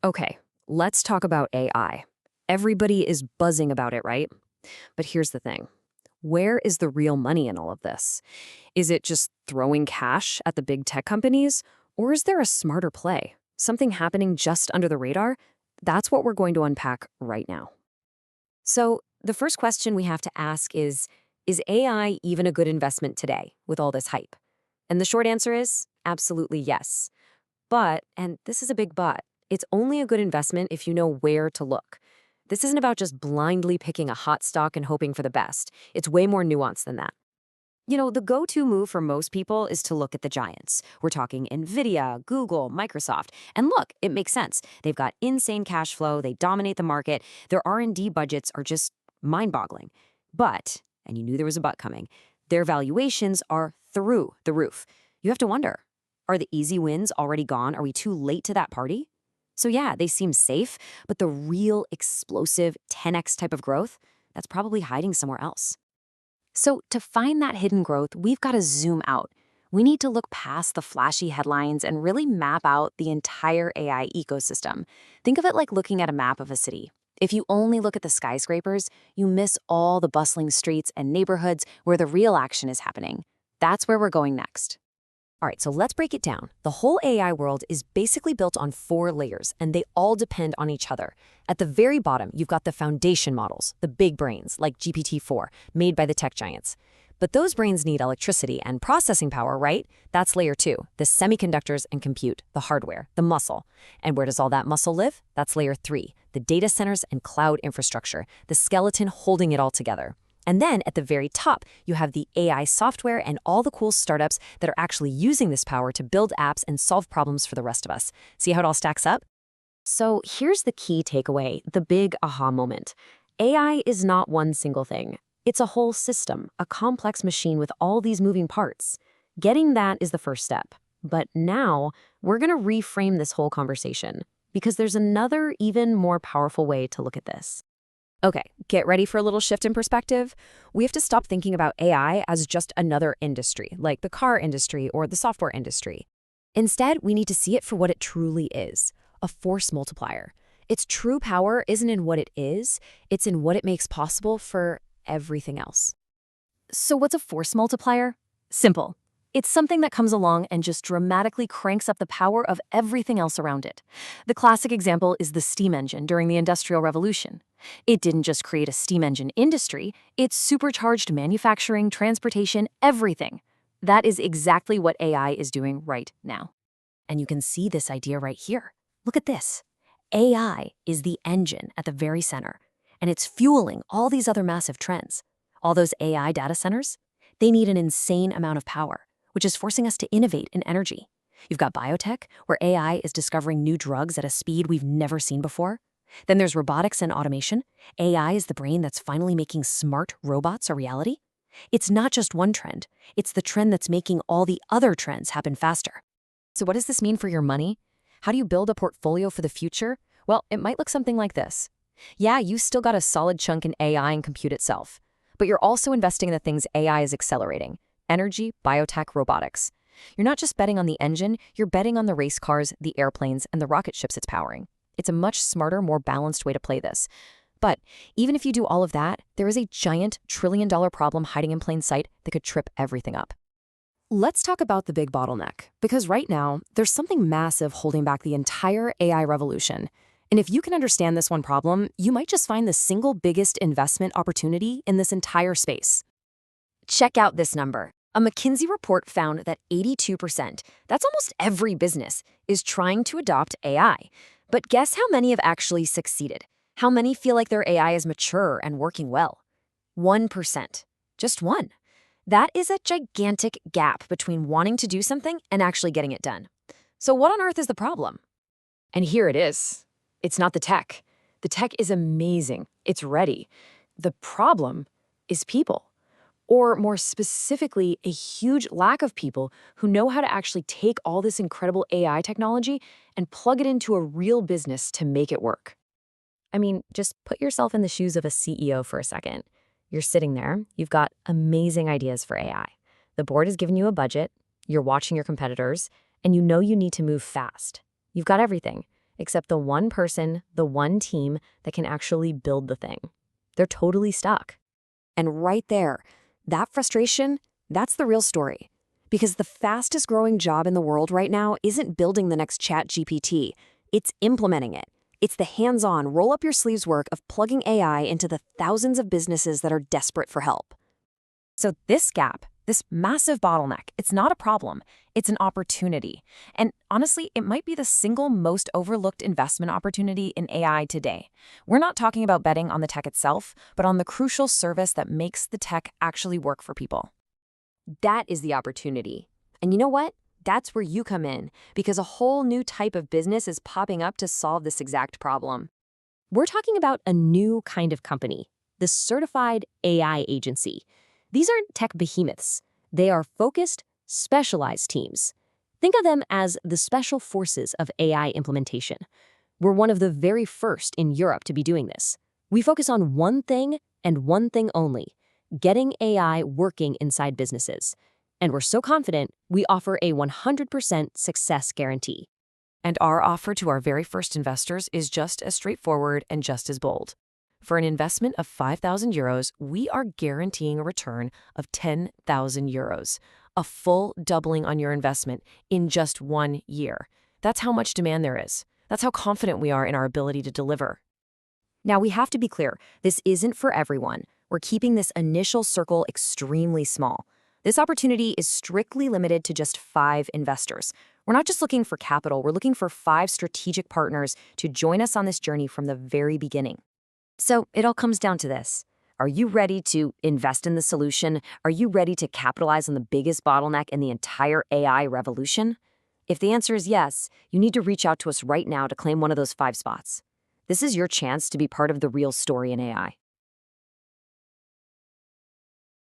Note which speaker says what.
Speaker 1: Okay, let's talk about AI. Everybody is buzzing about it, right? But here's the thing. Where is the real money in all of this? Is it just throwing cash at the big tech companies? Or is there a smarter play? Something happening just under the radar? That's what we're going to unpack right now. So, the first question we have to ask is AI even a good investment today with all this hype? And the short answer is absolutely yes. But, and this is a big but, it's only a good investment if you know where to look. This isn't about just blindly picking a hot stock and hoping for the best. It's way more nuanced than that. The go-to move for most people is to look at the giants. We're talking Nvidia, Google, Microsoft. And look, it makes sense. They've got insane cash flow, they dominate the market, their R&D budgets are just mind-boggling. But, and you knew there was a but coming, their valuations are through the roof. You have to wonder, are the easy wins already gone? Are we too late to that party? So yeah, they seem safe, but the real explosive 10x type of growth, that's probably hiding somewhere else. So to find that hidden growth, we've got to zoom out. We need to look past the flashy headlines and really map out the entire AI ecosystem. Think of it like looking at a map of a city. If you only look at the skyscrapers, you miss all the bustling streets and neighborhoods where the real action is happening. That's where we're going next. All right, so let's break it down. The whole AI world is basically built on 4 layers, and they all depend on each other. At the very bottom, you've got the foundation models, the big brains, like GPT-4, made by the tech giants. But those brains need electricity and processing power, right? That's layer 2, the semiconductors and compute, the hardware, the muscle. And where does all that muscle live? That's layer 3, the data centers and cloud infrastructure, the skeleton holding it all together. And then at the very top, you have the AI software and all the cool startups that are actually using this power to build apps and solve problems for the rest of us. See how it all stacks up? So here's the key takeaway, the big aha moment. AI is not one single thing. It's a whole system, a complex machine with all these moving parts. Getting that is the first step. But now, we're going to reframe this whole conversation, because there's another, even more powerful way to look at this. Okay, get ready for a little shift in perspective. We have to stop thinking about AI as just another industry, like the car industry or the software industry. Instead, we need to see it for what it truly is, a force multiplier. Its true power isn't in what it is, it's in what it makes possible for everything else. So what's a force multiplier? Simple. It's something that comes along and just dramatically cranks up the power of everything else around it. The classic example is the steam engine during the Industrial Revolution. It didn't just create a steam engine industry, it supercharged manufacturing, transportation, everything. That is exactly what AI is doing right now. And you can see this idea right here. Look at this. AI is the engine at the very center, and it's fueling all these other massive trends. All those AI data centers, they need an insane amount of power, which is forcing us to innovate in energy. You've got biotech, where AI is discovering new drugs at a speed we've never seen before. Then there's robotics and automation. AI is the brain that's finally making smart robots a reality. It's not just one trend. It's the trend that's making all the other trends happen faster. So what does this mean for your money? How do you build a portfolio for the future? Well, it might look something like this. Yeah, you still got a solid chunk in AI and compute itself, but you're also investing in the things AI is accelerating: energy, biotech, robotics. You're not just betting on the engine, you're betting on the race cars, the airplanes, and the rocket ships it's powering. It's a much smarter, more balanced way to play this. But even if you do all of that, there is a giant trillion-dollar problem hiding in plain sight that could trip everything up. Let's talk about the big bottleneck, because right now, there's something massive holding back the entire AI revolution. And if you can understand this one problem, you might just find the single biggest investment opportunity in this entire space. Check out this number. A McKinsey report found that 82%, that's almost every business, is trying to adopt AI. But guess how many have actually succeeded? How many feel like their AI is mature and working well? 1%. Just one. That is a gigantic gap between wanting to do something and actually getting it done. So what on earth is the problem? And here it is. It's not the tech. The tech is amazing. It's ready. The problem is people. Or more specifically, a huge lack of people who know how to actually take all this incredible AI technology and plug it into a real business to make it work. I mean, just put yourself in the shoes of a CEO for a second. You're sitting there, you've got amazing ideas for AI. The board has given you a budget, you're watching your competitors, and you know you need to move fast. You've got everything. except the one person, the one team that can actually build the thing. They're totally stuck. And right there, that frustration, that's the real story. Because the fastest growing job in the world right now isn't building the next ChatGPT, it's implementing it. It's the hands-on, roll-up-your-sleeves work of plugging AI into the thousands of businesses that are desperate for help. So this gap, this massive bottleneck, it's not a problem. It's an opportunity. And honestly, it might be the single most overlooked investment opportunity in AI today. We're not talking about betting on the tech itself, but on the crucial service that makes the tech actually work for people. That is the opportunity. And you know what? That's where you come in, because a whole new type of business is popping up to solve this exact problem. We're talking about a new kind of company, the Certified AI Agency. These aren't tech behemoths. They are focused, specialized teams. Think of them as the special forces of AI implementation. We're one of the very first in Europe to be doing this. We focus on one thing and one thing only: getting AI working inside businesses. And we're so confident, we offer a 100% success guarantee. And our offer to our very first investors is just as straightforward and just as bold. For an investment of 5,000 euros, we are guaranteeing a return of 10,000 euros, a full doubling on your investment in just 1 year. That's how much demand there is. That's how confident we are in our ability to deliver. Now, we have to be clear, this isn't for everyone. We're keeping this initial circle extremely small. This opportunity is strictly limited to just 5 investors. We're not just looking for capital, we're looking for 5 strategic partners to join us on this journey from the very beginning. So it all comes down to this. Are you ready to invest in the solution? Are you ready to capitalize on the biggest bottleneck in the entire AI revolution? If the answer is yes, you need to reach out to us right now to claim one of those 5 spots. This is your chance to be part of the real story in AI.